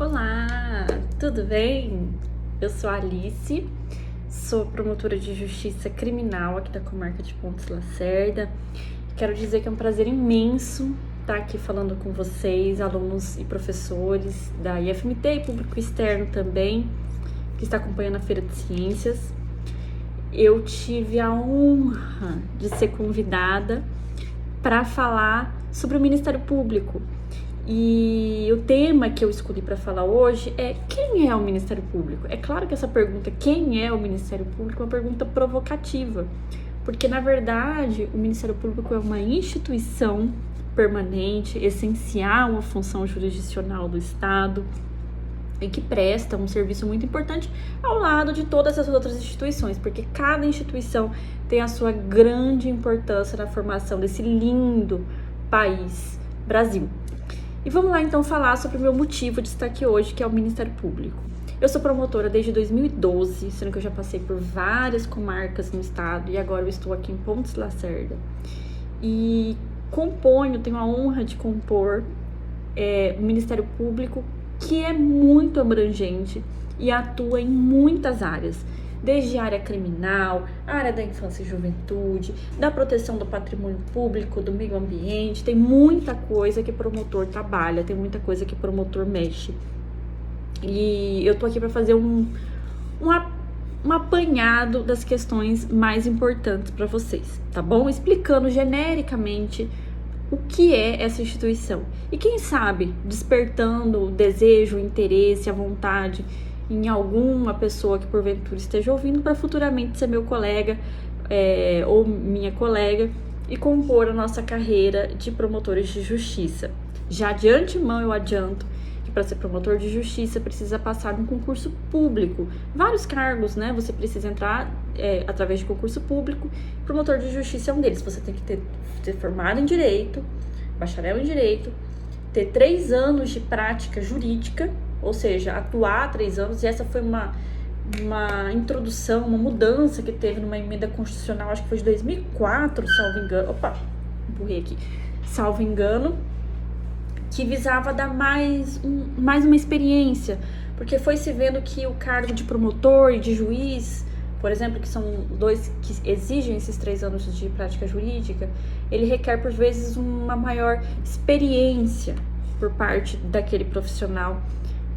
Olá, tudo bem? Eu sou a Alice, sou promotora de justiça criminal aqui da comarca de Pontes Lacerda. Quero dizer que é um prazer imenso estar aqui falando com vocês, alunos e professores da IFMT e público externo também, que está acompanhando a Feira de Ciências. Eu tive a honra de ser convidada para falar sobre o Ministério Público. E o tema que eu escolhi para falar hoje é: quem é o Ministério Público? É claro que essa pergunta, quem é o Ministério Público, é uma pergunta provocativa, porque na verdade o Ministério Público é uma instituição permanente, essencial à função jurisdicional do Estado e que presta um serviço muito importante ao lado de todas as outras instituições, porque cada instituição tem a sua grande importância na formação desse lindo país, Brasil. E vamos lá então falar sobre o meu motivo de estar aqui hoje, que é o Ministério Público. Eu sou promotora desde 2012, sendo que eu já passei por várias comarcas no estado e agora eu estou aqui em Pontes Lacerda. E tenho a honra de compor o Ministério Público, que é muito abrangente e atua em muitas áreas, desde a área criminal, a área da infância e juventude, da proteção do patrimônio público, do meio ambiente. Tem muita coisa que promotor trabalha, tem muita coisa que promotor mexe. E eu tô aqui para fazer um apanhado das questões mais importantes para vocês, tá bom? Explicando genericamente o que é essa instituição. E quem sabe, despertando o desejo, o interesse, a vontade em alguma pessoa que porventura esteja ouvindo, para futuramente ser meu colega ou minha colega e compor a nossa carreira de promotores de justiça. Já de antemão eu adianto que para ser promotor de justiça precisa passar num concurso público. Vários cargos, né? Você precisa entrar através de concurso público. Promotor de justiça é um deles. Você tem que ter formado em Direito, bacharel em Direito, ter 3 anos de prática jurídica, ou seja, atuar 3 anos, e essa foi uma introdução, uma mudança que teve numa emenda constitucional, acho que foi de 2004, salvo engano, salvo engano, que visava dar mais uma experiência, porque foi se vendo que o cargo de promotor e de juiz, por exemplo, que são dois que exigem esses 3 anos de prática jurídica, ele requer, por vezes, uma maior experiência por parte daquele profissional,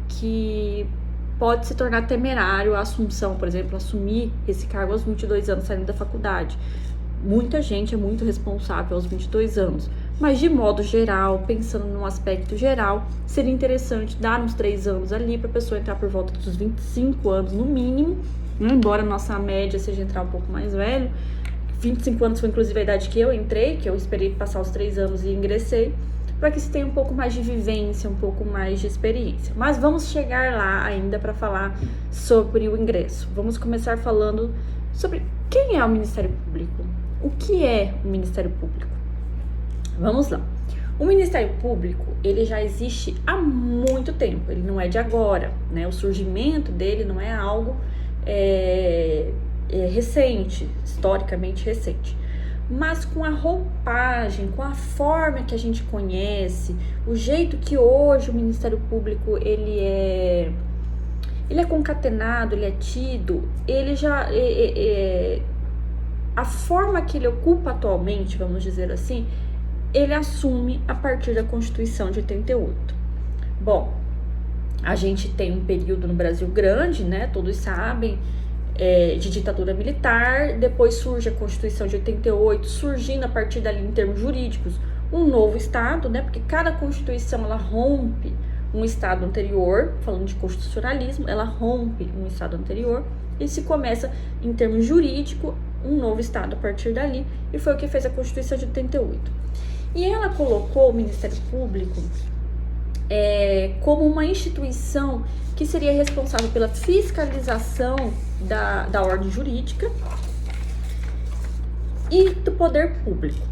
que pode se tornar temerário a assunção, por exemplo, assumir esse cargo aos 22 anos saindo da faculdade. Muita gente é muito responsável aos 22 anos, mas de modo geral, pensando num aspecto geral, seria interessante dar uns 3 anos ali para a pessoa entrar por volta dos 25 anos no mínimo, embora a nossa média seja entrar um pouco mais velho. 25 anos foi inclusive a idade que eu entrei, que eu esperei passar os 3 anos e ingressei, para que se tenha um pouco mais de vivência, um pouco mais de experiência. Mas vamos chegar lá ainda para falar sobre o ingresso. Vamos começar falando sobre quem é o Ministério Público. O que é o Ministério Público? Vamos lá. O Ministério Público, ele já existe há muito tempo, ele não é de agora, né? O surgimento dele não é algo recente, historicamente recente. Mas com a roupagem, com a forma que a gente conhece, o jeito que hoje o Ministério Público ele é concatenado, ele é tido, ele já a forma que ele ocupa atualmente, vamos dizer assim, ele assume a partir da Constituição de 88. Bom, a gente tem um período no Brasil grande, né? Todos sabem, de ditadura militar. Depois surge a Constituição de 88, surgindo a partir dali, em termos jurídicos, um novo Estado, né? Porque cada Constituição, ela rompe um Estado anterior, falando de constitucionalismo, ela rompe um Estado anterior e se começa, em termos jurídicos, um novo Estado a partir dali, e foi o que fez a Constituição de 88. E ela colocou o Ministério Público como uma instituição que seria responsável pela fiscalização da ordem jurídica e do poder público.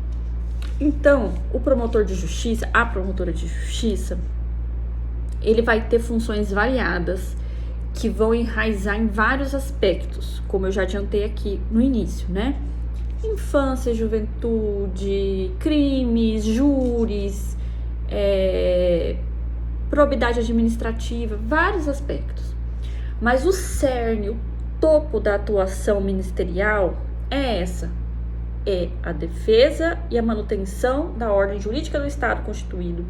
Então, o promotor de justiça, a promotora de justiça, ele vai ter funções variadas que vão enraizar em vários aspectos, como eu já adiantei aqui no início, né? Infância, juventude, crimes, júris, probidade administrativa, vários aspectos. Mas o cerne, o topo da atuação ministerial é a defesa e a manutenção da ordem jurídica do Estado constituído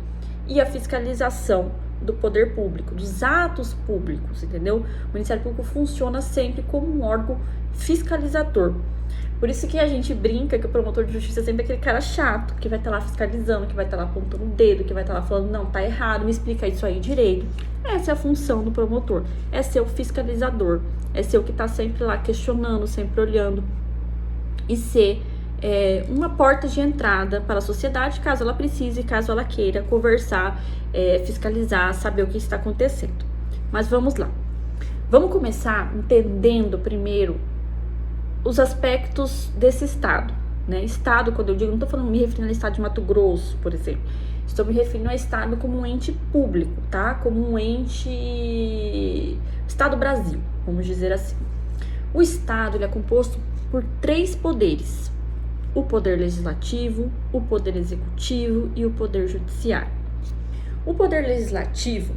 e a fiscalização do poder público, dos atos públicos, entendeu? O Ministério Público funciona sempre como um órgão fiscalizador. Por isso que a gente brinca que o promotor de justiça é sempre aquele cara chato, que vai estar lá fiscalizando, que vai estar lá apontando o dedo, que vai estar lá falando, não, tá errado, me explica isso aí direito. Essa é a função do promotor, é ser o fiscalizador, é ser o que está sempre lá questionando, sempre olhando e ser uma porta de entrada para a sociedade, caso ela precise, caso ela queira conversar, fiscalizar, saber o que está acontecendo. Mas vamos lá. Vamos começar entendendo primeiro os aspectos desse estado, né? Estado, quando eu digo, não estou falando, me referindo ao estado de Mato Grosso, por exemplo. Estou me referindo ao estado como um ente público, tá? Como um ente... Estado Brasil, vamos dizer assim. O estado, ele é composto por 3 poderes. O poder legislativo, o poder executivo e o poder judiciário. O poder legislativo,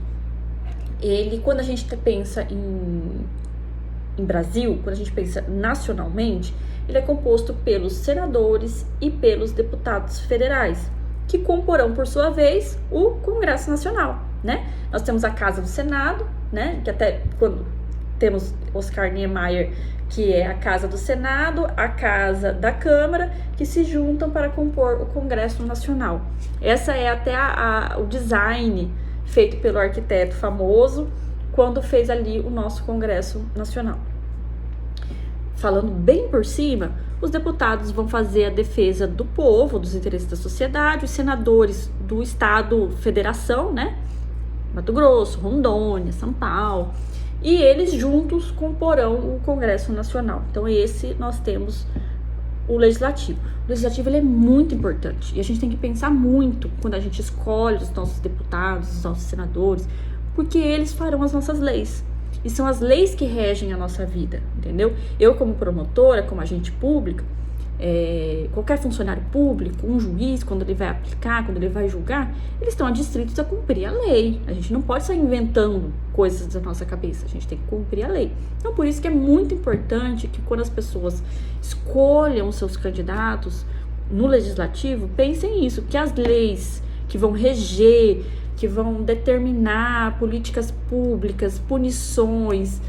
ele, quando a gente pensa em Brasil, quando a gente pensa nacionalmente, ele é composto pelos senadores e pelos deputados federais, que comporão, por sua vez, o Congresso Nacional, né? Nós temos a Casa do Senado, né? Que até quando temos Oscar Niemeyer, que é a Casa do Senado, a Casa da Câmara, que se juntam para compor o Congresso Nacional. Essa é até o design feito pelo arquiteto famoso, quando fez ali o nosso Congresso Nacional. Falando bem por cima, os deputados vão fazer a defesa do povo, dos interesses da sociedade, os senadores do Estado, Federação, né? Mato Grosso, Rondônia, São Paulo, e eles juntos comporão o Congresso Nacional. Então esse nós temos o Legislativo. O Legislativo, ele é muito importante, e a gente tem que pensar muito quando a gente escolhe os nossos deputados, os nossos senadores, porque eles farão as nossas leis. E são as leis que regem a nossa vida, entendeu? Eu, como promotora, como agente pública, qualquer funcionário público, um juiz, quando ele vai aplicar, quando ele vai julgar, eles estão adstritos a cumprir a lei. A gente não pode sair inventando coisas da nossa cabeça, a gente tem que cumprir a lei. Então, por isso que é muito importante que quando as pessoas escolham seus candidatos no legislativo, pensem nisso, que as leis que vão reger, que vão determinar políticas públicas, punições,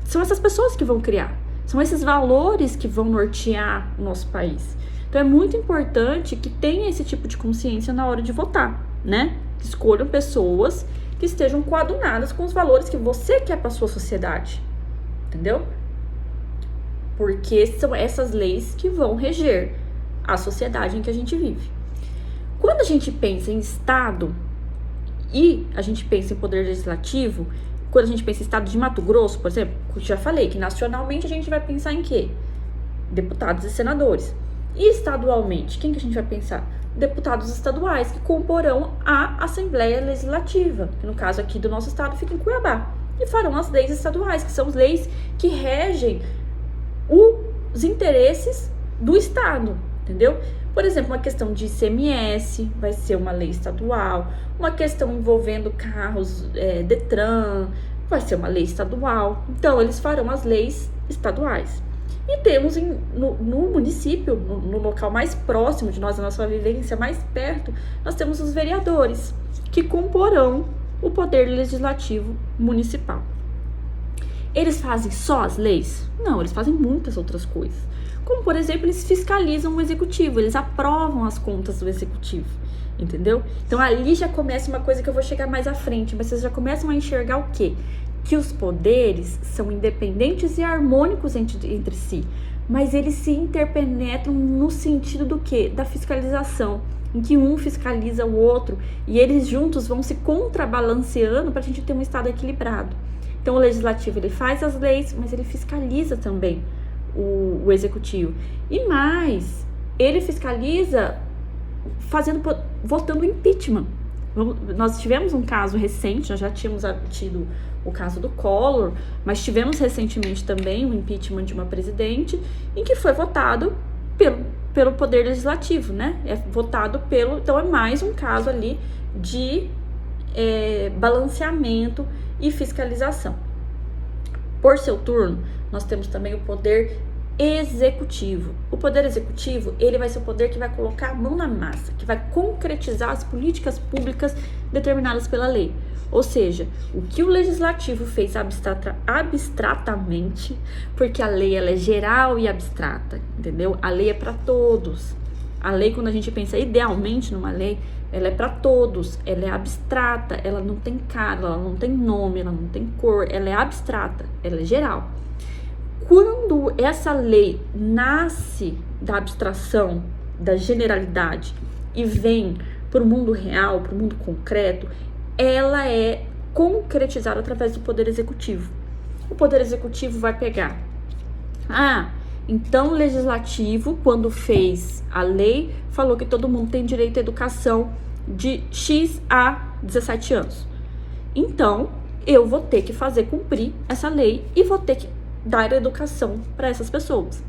são essas pessoas que vão criar, são esses valores que vão nortear o nosso país. Então é muito importante que tenha esse tipo de consciência na hora de votar, né? Escolham pessoas que estejam coadunadas com os valores que você quer para a sua sociedade, entendeu? Porque são essas leis que vão reger a sociedade em que a gente vive. Quando a gente pensa em Estado e a gente pensa em poder legislativo, quando a gente pensa em Estado de Mato Grosso, por exemplo, eu já falei que nacionalmente a gente vai pensar em quê? Deputados e senadores. E estadualmente, quem que a gente vai pensar? Deputados estaduais, que comporão a Assembleia Legislativa, que no caso aqui do nosso estado fica em Cuiabá, e farão as leis estaduais, que são as leis que regem os interesses do estado, entendeu? Por exemplo, uma questão de ICMS vai ser uma lei estadual, uma questão envolvendo carros, Detran, vai ser uma lei estadual. Então, eles farão as leis estaduais. E temos no município, no local mais próximo de nós, a nossa vivência mais perto, nós temos os vereadores, que comporão o poder legislativo municipal. Eles fazem só as leis? Não, eles fazem muitas outras coisas. Como, por exemplo, eles fiscalizam o executivo, eles aprovam as contas do executivo, entendeu? Então, ali já começa uma coisa que eu vou chegar mais à frente, mas vocês já começam a enxergar o quê? Que os poderes são independentes e harmônicos entre si, mas eles se interpenetram no sentido do quê? Da fiscalização, em que um fiscaliza o outro e eles juntos vão se contrabalanceando para a gente ter um estado equilibrado. Então, o legislativo, ele faz as leis, mas ele fiscaliza também o executivo. E mais, ele fiscaliza votando impeachment. Nós tivemos um caso recente, nós já tínhamos tido o caso do Collor, mas tivemos recentemente também o impeachment de uma presidente, em que foi votado pelo poder legislativo, né? É votado então é mais um caso ali de balanceamento e fiscalização. Por seu turno, nós temos também o poder executivo. O poder executivo, ele vai ser o poder que vai colocar a mão na massa, que vai concretizar as políticas públicas determinadas pela lei. Ou seja, o que o legislativo fez abstratamente, porque a lei ela é geral e abstrata, entendeu? A lei é para todos. A lei, quando a gente pensa idealmente numa lei, ela é para todos, ela é abstrata, ela não tem cara, ela não tem nome, ela não tem cor, ela é abstrata, ela é geral. Quando essa lei nasce da abstração, da generalidade e vem para o mundo real, para o mundo concreto, ela é concretizada através do poder executivo. O poder executivo vai pegar, então o legislativo, quando fez a lei, falou que todo mundo tem direito à educação de X a 17 anos. Então, eu vou ter que fazer cumprir essa lei e vou ter que dar educação para essas pessoas.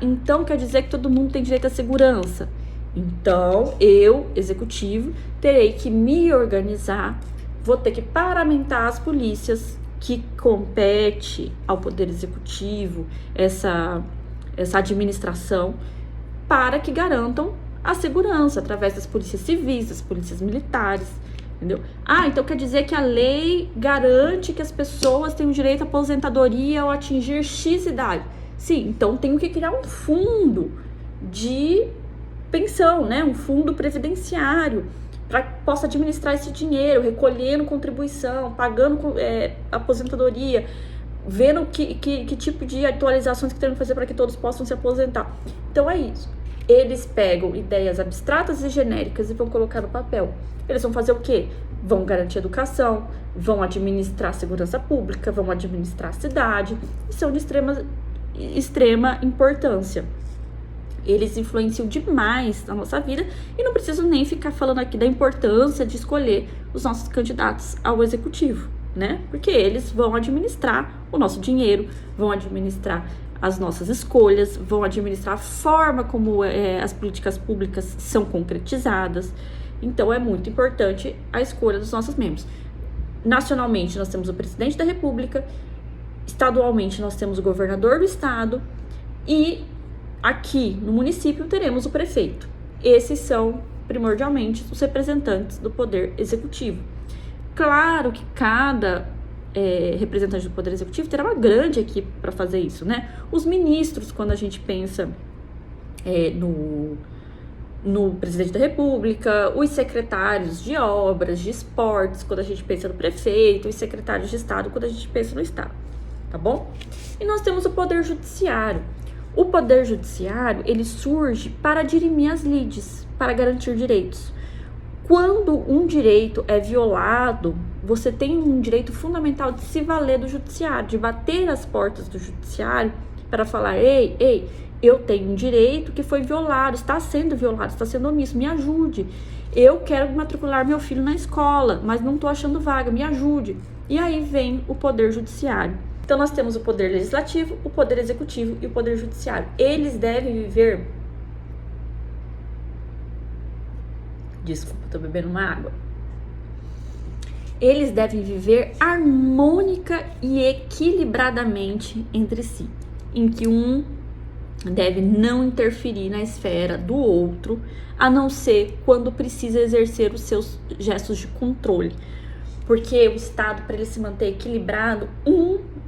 Então quer dizer que todo mundo tem direito à segurança. Então, eu, executivo, terei que me organizar, vou ter que paramentar as polícias que compete ao poder executivo, essa administração, para que garantam a segurança através das polícias civis, das polícias militares, entendeu? Então quer dizer que a lei garante que as pessoas têm o direito à aposentadoria ao atingir X idade. Sim, então tenho que criar um fundo de pensão, né? Um fundo previdenciário para que possa administrar esse dinheiro, recolhendo contribuição, pagando aposentadoria, vendo que tipo de atualizações que tem que fazer para que todos possam se aposentar. Então é isso. Eles pegam ideias abstratas e genéricas e vão colocar no papel. Eles vão fazer o quê? Vão garantir educação, vão administrar a segurança pública, vão administrar a cidade, e são de extrema importância. Eles influenciam demais na nossa vida e não preciso nem ficar falando aqui da importância de escolher os nossos candidatos ao executivo, né? Porque eles vão administrar o nosso dinheiro, vão administrar as nossas escolhas, vão administrar a forma como as políticas públicas são concretizadas. Então, é muito importante a escolha dos nossos membros. Nacionalmente, nós temos o presidente da República, estadualmente, nós temos o governador do estado e aqui no município teremos o prefeito. Esses são, primordialmente, os representantes do poder executivo. Claro que cada representante do poder executivo terá uma grande equipe para fazer isso, né? Os ministros, quando a gente pensa no presidente da República, os secretários de obras, de esportes, quando a gente pensa no prefeito, os secretários de estado, quando a gente pensa no estado, tá bom? E nós temos o poder judiciário. O poder judiciário, ele surge para dirimir as lides, para garantir direitos. Quando um direito é violado, você tem um direito fundamental de se valer do judiciário, de bater as portas do judiciário para falar, ei, eu tenho um direito que foi violado, está sendo omisso, me ajude. Eu quero matricular meu filho na escola, mas não estou achando vaga, me ajude. E aí vem o poder judiciário. Então, nós temos o poder legislativo, o poder executivo e o poder judiciário. Eles devem viver... Desculpa, tô bebendo uma água. Eles devem viver harmônica e equilibradamente entre si, em que um deve não interferir na esfera do outro, a não ser quando precisa exercer os seus gestos de controle. Porque o Estado, para ele se manter equilibrado,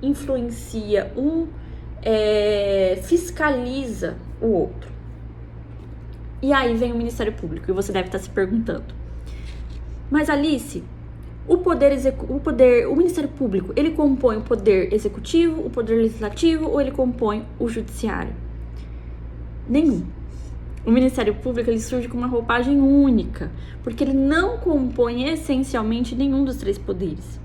influencia, fiscaliza o outro. E aí vem o Ministério Público, e você deve estar se perguntando. Mas Alice, o Ministério Público, ele compõe o poder executivo, o poder legislativo, ou ele compõe o judiciário? Nenhum. O Ministério Público, ele surge com uma roupagem única, porque ele não compõe essencialmente nenhum dos três poderes.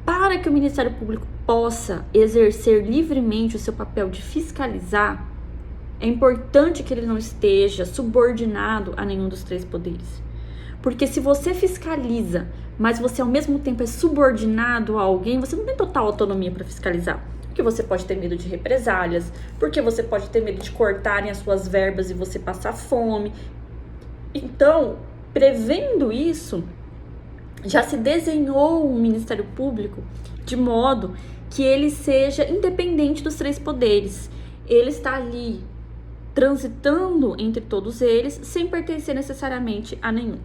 Para que o Ministério Público possa exercer livremente o seu papel de fiscalizar, é importante que ele não esteja subordinado a nenhum dos três poderes. Porque se você fiscaliza, mas você ao mesmo tempo é subordinado a alguém, você não tem total autonomia para fiscalizar. O Porque você pode ter medo de represálias, porque você pode ter medo de cortarem as suas verbas e você passar fome. Então, prevendo isso, já se desenhou um Ministério Público de modo que ele seja independente dos três poderes. Ele está ali transitando entre todos eles, sem pertencer necessariamente a nenhum.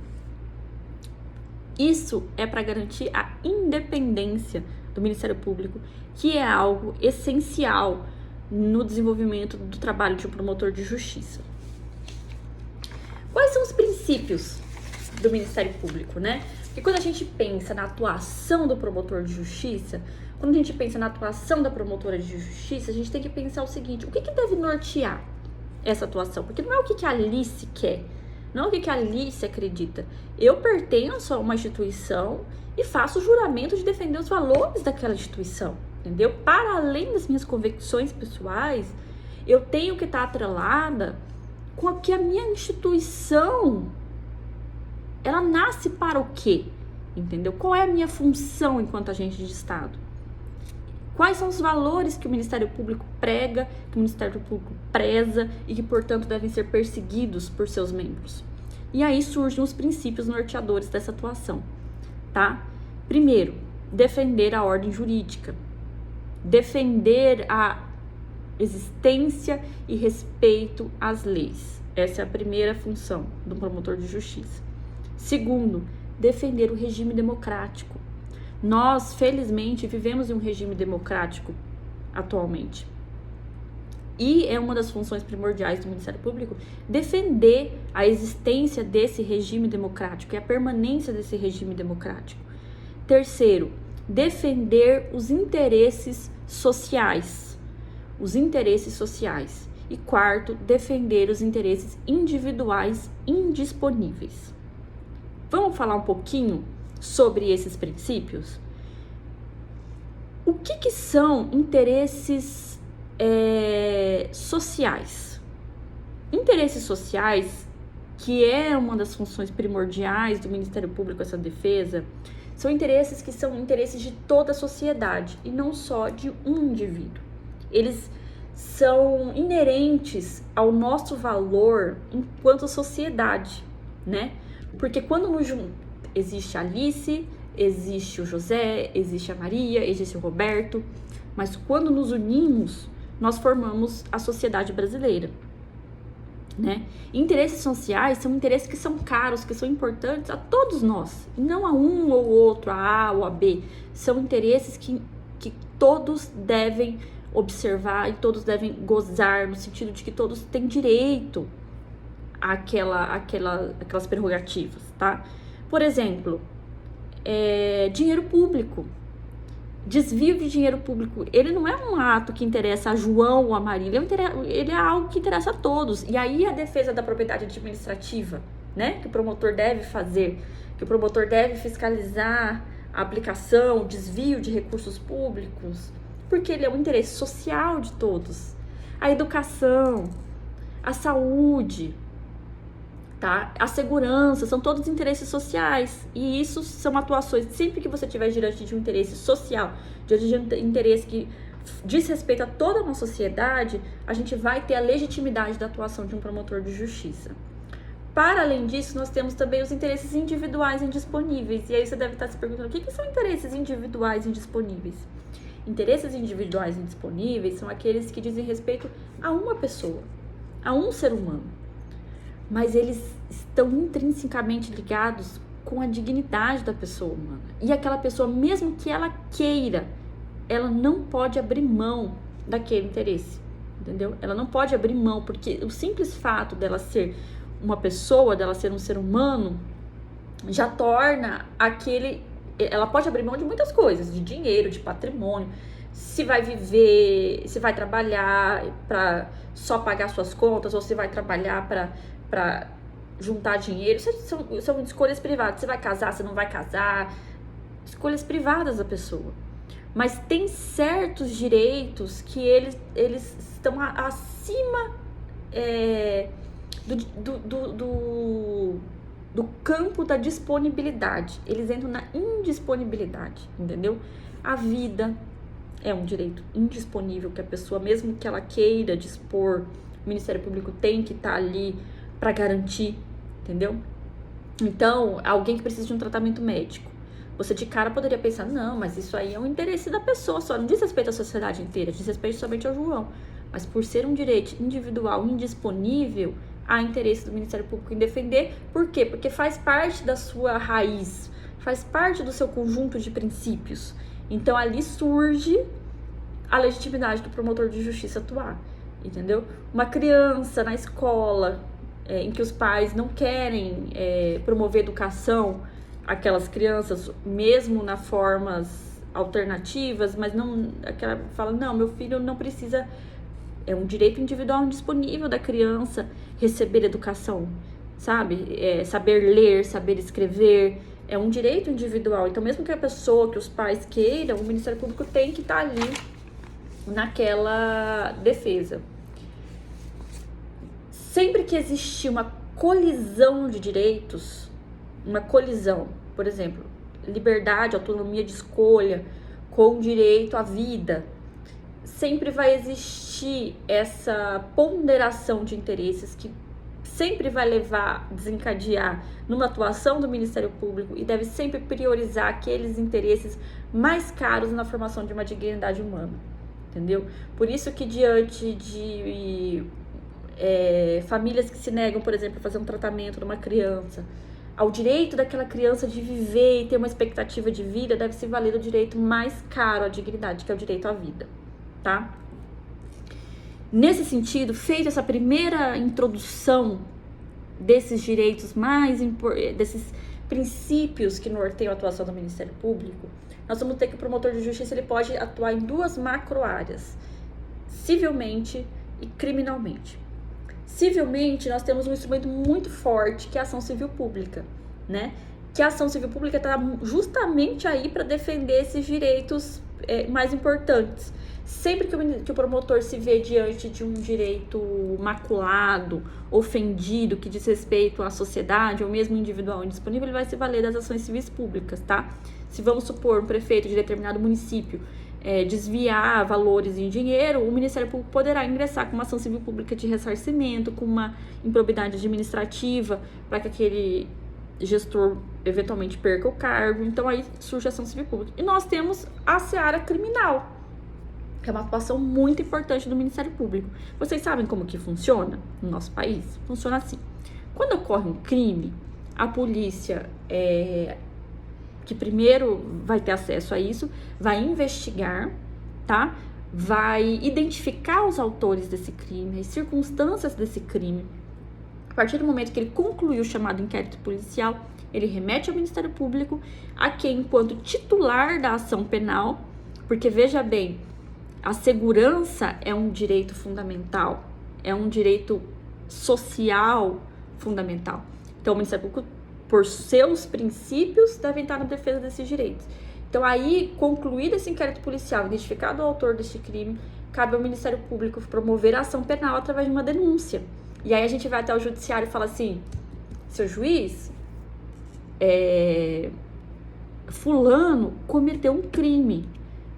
Isso é para garantir a independência do Ministério Público, que é algo essencial no desenvolvimento do trabalho de um promotor de justiça. Quais são os princípios do Ministério Público, né? Porque quando a gente pensa na atuação do promotor de justiça, quando a gente pensa na atuação da promotora de justiça, a gente tem que pensar o seguinte: o que deve nortear essa atuação? Porque não é o que a Alice quer, não é o que a Alice acredita. Eu pertenço a uma instituição e faço o juramento de defender os valores daquela instituição, entendeu? Para além das minhas convicções pessoais, eu tenho que estar atrelada com o que a minha instituição, ela nasce para o quê? Entendeu? Qual é a minha função enquanto agente de Estado? Quais são os valores que o Ministério Público prega, que o Ministério Público preza e que, portanto, devem ser perseguidos por seus membros? E aí surgem os princípios norteadores dessa atuação, tá? Primeiro, defender a ordem jurídica, defender a existência e respeito às leis. Essa é a primeira função do promotor de justiça. Segundo, defender o regime democrático. Nós, felizmente, vivemos em um regime democrático atualmente. E é uma das funções primordiais do Ministério Público defender a existência desse regime democrático e a permanência desse regime democrático. Terceiro, defender os interesses sociais. E quarto, defender os interesses individuais indisponíveis. Vamos falar um pouquinho sobre esses princípios? O que são interesses sociais? Interesses sociais, que é uma das funções primordiais do Ministério Público, essa defesa, são interesses que são interesses de toda a sociedade e não só de um indivíduo. Eles são inerentes ao nosso valor enquanto sociedade, né? Porque quando existe a Alice, existe o José, existe a Maria, existe o Roberto, mas quando nos unimos, nós formamos a sociedade brasileira, né? Interesses sociais são interesses que são caros, que são importantes a todos nós, e não a um ou outro, a A ou a B. São interesses que todos devem observar e todos devem gozar, no sentido de que todos têm direito àquelas prerrogativas, tá? Por exemplo, dinheiro público. Desvio de dinheiro público, ele não é um ato que interessa a João ou a Maria, ele é algo que interessa a todos. E aí a defesa da propriedade administrativa, né, que o promotor deve fazer, que o promotor deve fiscalizar a aplicação, o desvio de recursos públicos, porque ele é um interesse social de todos. A educação, a saúde, tá? A segurança, são todos interesses sociais, e isso são atuações. Sempre que você estiver diante de um interesse social, diante de um interesse que diz respeito a toda uma sociedade, a gente vai ter a legitimidade da atuação de um promotor de justiça. Para além disso, nós temos também os interesses individuais indisponíveis, e aí você deve estar se perguntando, o que são interesses individuais indisponíveis? Interesses individuais indisponíveis são aqueles que dizem respeito a uma pessoa, a um ser humano, mas eles estão intrinsecamente ligados com a dignidade da pessoa humana. E aquela pessoa, mesmo que ela queira, ela não pode abrir mão daquele interesse, entendeu? Ela não pode abrir mão, porque o simples fato dela ser uma pessoa, dela ser um ser humano, já torna aquele... Ela pode abrir mão de muitas coisas, de dinheiro, de patrimônio, se vai viver, se vai trabalhar para só pagar suas contas, ou se vai trabalhar para juntar dinheiro. São escolhas privadas. Você vai casar, você não vai casar, escolhas privadas da pessoa. Mas tem certos direitos que eles estão acima do campo da disponibilidade. Eles entram na indisponibilidade, entendeu? A vida, é um direito indisponível que a pessoa, mesmo que ela queira dispor, o Ministério Público tem que estar ali para garantir, entendeu? Então, alguém que precisa de um tratamento médico, você de cara poderia pensar, não, mas isso aí é um interesse da pessoa só, não diz respeito à sociedade inteira, diz respeito somente ao João. Mas por ser um direito individual indisponível, há interesse do Ministério Público em defender. Por quê? Porque faz parte da sua raiz, faz parte do seu conjunto de princípios. Então, ali surge a legitimidade do promotor de justiça atuar, entendeu? Uma criança na escola, em que os pais não querem promover educação àquelas crianças, mesmo nas formas alternativas, mas não, aquela fala, não, meu filho não precisa, é um direito individual indisponível da criança receber educação, sabe? Saber ler, saber escrever, é um direito individual. Então, mesmo que a pessoa, que os pais queiram, o Ministério Público tem que estar ali naquela defesa. Sempre que existir uma colisão de direitos, uma colisão, por exemplo, liberdade, autonomia de escolha com direito à vida, sempre vai existir essa ponderação de interesses que sempre vai desencadear numa atuação do Ministério Público e deve sempre priorizar aqueles interesses mais caros na formação de uma dignidade humana, entendeu? Por isso que diante de famílias que se negam, por exemplo, a fazer um tratamento numa criança, ao direito daquela criança de viver e ter uma expectativa de vida, deve se valer o direito mais caro à dignidade, que é o direito à vida, tá? Nesse sentido, feita essa primeira introdução desses direitos desses princípios que norteiam a atuação do Ministério Público, nós vamos ter que o promotor de justiça ele pode atuar em duas macro-áreas, civilmente e criminalmente. Civilmente, nós temos um instrumento muito forte, que é a ação civil pública, né? Que a ação civil pública está justamente aí para defender esses direitos mais importantes. Sempre que o promotor se vê diante de um direito maculado, ofendido, que diz respeito à sociedade ou mesmo individual indisponível, ele vai se valer das ações civis públicas, tá? Se vamos supor um prefeito de determinado município desviar valores em dinheiro, o Ministério Público poderá ingressar com uma ação civil pública de ressarcimento, com uma improbidade administrativa, para que aquele gestor eventualmente perca o cargo. Então aí surge a ação civil pública. E nós temos a seara criminal, que é uma atuação muito importante do Ministério Público. Vocês sabem como que funciona no nosso país? Funciona assim. Quando ocorre um crime, a polícia, que primeiro vai ter acesso a isso, vai investigar, tá? Vai identificar os autores desse crime, as circunstâncias desse crime. A partir do momento que ele concluiu o chamado inquérito policial, ele remete ao Ministério Público, a quem, enquanto titular da ação penal, porque veja bem, a segurança é um direito fundamental, é um direito social fundamental. Então, o Ministério Público, por seus princípios, devem estar na defesa desses direitos. Então, aí, concluído esse inquérito policial, identificado o autor deste crime, cabe ao Ministério Público promover a ação penal através de uma denúncia. E aí a gente vai até o judiciário e fala assim, seu juiz, fulano cometeu um crime.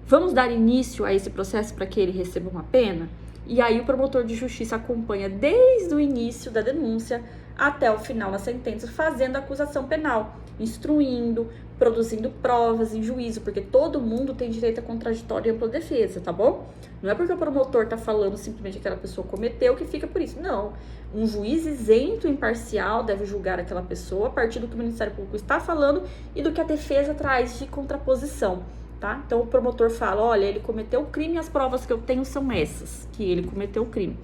Vamos dar início a esse processo para que ele receba uma pena? E aí o promotor de justiça acompanha desde o início da denúncia até o final da sentença, fazendo a acusação penal, instruindo, produzindo provas em juízo, porque todo mundo tem direito a contraditório e ampla defesa, tá bom? Não é porque o promotor tá falando simplesmente que aquela pessoa cometeu que fica por isso. Não. Um juiz isento e imparcial deve julgar aquela pessoa a partir do que o Ministério Público está falando e do que a defesa traz de contraposição. Tá? Então o promotor fala, olha, ele cometeu o crime e as provas que eu tenho são essas, que ele cometeu o crime.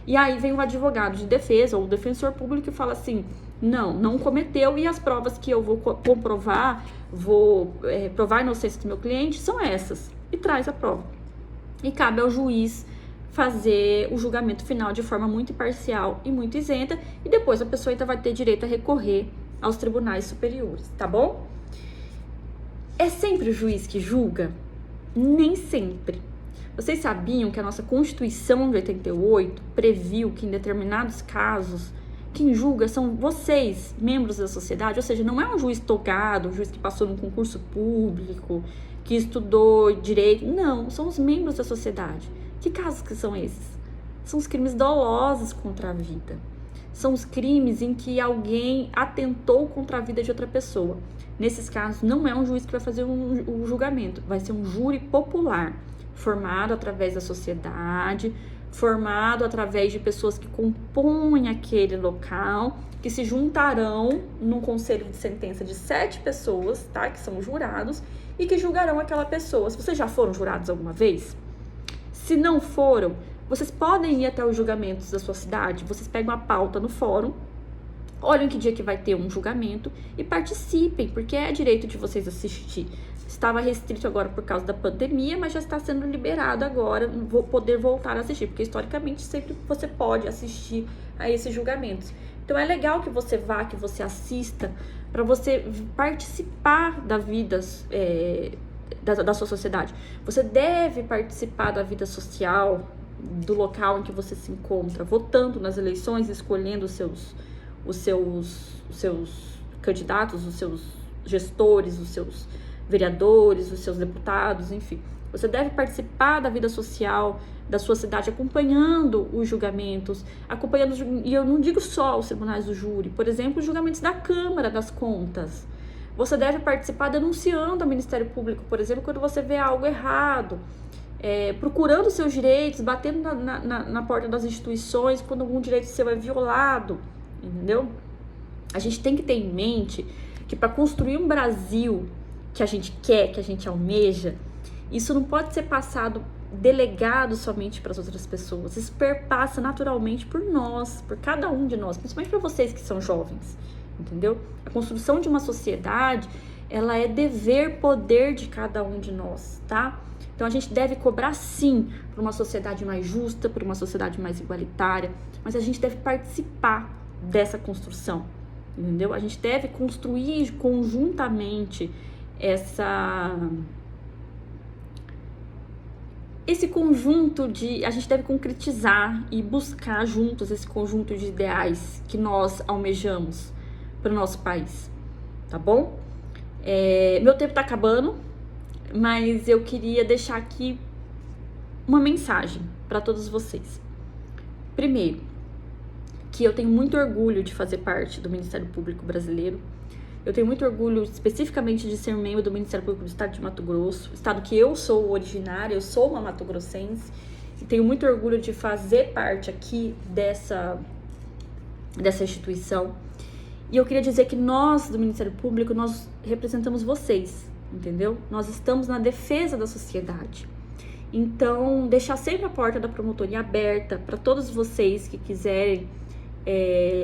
E aí vem o advogado de defesa ou o defensor público e fala assim, não cometeu e as provas que eu vou comprovar, provar a inocência do meu cliente são essas. E traz a prova. E cabe ao juiz fazer o julgamento final de forma muito imparcial e muito isenta e depois a pessoa ainda vai ter direito a recorrer aos tribunais superiores, tá bom? É sempre o juiz que julga? Nem sempre. Vocês sabiam que a nossa Constituição de 88 previu que em determinados casos, quem julga são vocês, membros da sociedade, ou seja, não é um juiz togado, um juiz que passou num concurso público, que estudou direito. Não, são os membros da sociedade. Que casos que são esses? São os crimes dolosos contra a vida. São os crimes em que alguém atentou contra a vida de outra pessoa. Nesses casos, não é um juiz que vai fazer um julgamento, vai ser um júri popular, formado através da sociedade, formado através de pessoas que compõem aquele local, que se juntarão num conselho de sentença de 7 pessoas, tá? Que são jurados, e que julgarão aquela pessoa. Se vocês já foram jurados alguma vez, se não foram, vocês podem ir até os julgamentos da sua cidade, vocês pegam a pauta no fórum, olhem que dia que vai ter um julgamento e participem, porque é direito de vocês assistir. Estava restrito agora por causa da pandemia, mas já está sendo liberado agora, vou poder voltar a assistir, porque historicamente sempre você pode assistir a esses julgamentos. Então é legal que você vá, que você assista, para você participar da vida da sua sociedade. Você deve participar da vida social, do local em que você se encontra, votando nas eleições, escolhendo os seus candidatos, os seus gestores, os seus vereadores, os seus deputados, enfim. Você deve participar da vida social da sua cidade, acompanhando os julgamentos, e eu não digo só os tribunais do júri, por exemplo, os julgamentos da Câmara das Contas. Você deve participar denunciando ao Ministério Público, por exemplo, quando você vê algo errado, procurando seus direitos, batendo na porta das instituições quando algum direito seu é violado, entendeu? A gente tem que ter em mente que para construir um Brasil que a gente quer, que a gente almeja, isso não pode ser passado, delegado somente para as outras pessoas. Isso perpassa naturalmente por nós, por cada um de nós, principalmente para vocês que são jovens, entendeu? A construção de uma sociedade, ela é dever, poder de cada um de nós, tá? Então a gente deve cobrar sim por uma sociedade mais justa, por uma sociedade mais igualitária, mas a gente deve participar dessa construção, entendeu? A gente deve construir conjuntamente esse conjunto a gente deve concretizar e buscar juntos esse conjunto de ideais que nós almejamos para o nosso país, tá bom? Meu tempo tá acabando, mas eu queria deixar aqui uma mensagem para todos vocês. Primeiro, que eu tenho muito orgulho de fazer parte do Ministério Público Brasileiro. Eu tenho muito orgulho especificamente de ser membro do Ministério Público do Estado de Mato Grosso, estado que eu sou originária, eu sou uma mato-grossense, e tenho muito orgulho de fazer parte aqui dessa instituição. E eu queria dizer que nós, do Ministério Público, nós representamos vocês, entendeu? Nós estamos na defesa da sociedade. Então, deixar sempre a porta da promotoria aberta para todos vocês que quiserem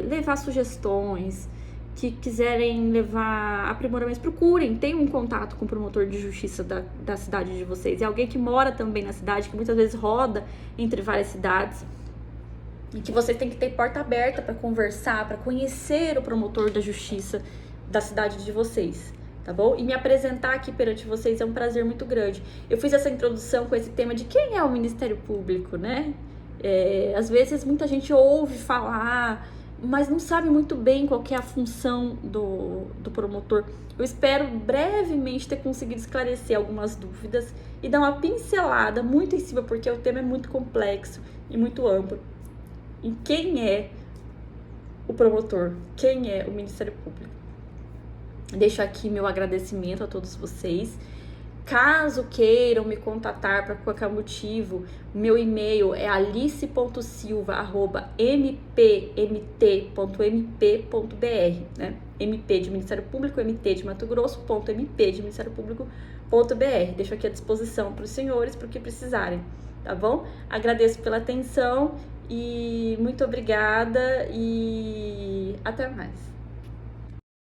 levar sugestões, que quiserem levar aprimoramentos, procurem, tenham um contato com o promotor de justiça da cidade de vocês. É alguém que mora também na cidade, que muitas vezes roda entre várias cidades, e que vocês têm que ter porta aberta para conversar, para conhecer o promotor da justiça da cidade de vocês, tá bom? E me apresentar aqui perante vocês é um prazer muito grande. Eu fiz essa introdução com esse tema de quem é o Ministério Público, né? Às vezes muita gente ouve falar, mas não sabe muito bem qual que é a função do promotor. Eu espero brevemente ter conseguido esclarecer algumas dúvidas e dar uma pincelada muito em cima, porque o tema é muito complexo e muito amplo, em quem é o promotor, quem é o Ministério Público. Deixo aqui meu agradecimento a todos vocês. Caso queiram me contatar para qualquer motivo, meu e-mail é alice.silva@mpmt.mp.br, né? MP de Ministério Público, MT de Mato Grosso, .mp de Ministério Público.br. Deixo aqui à disposição para os senhores, para o que precisarem, tá bom? Agradeço pela atenção e muito obrigada e até mais.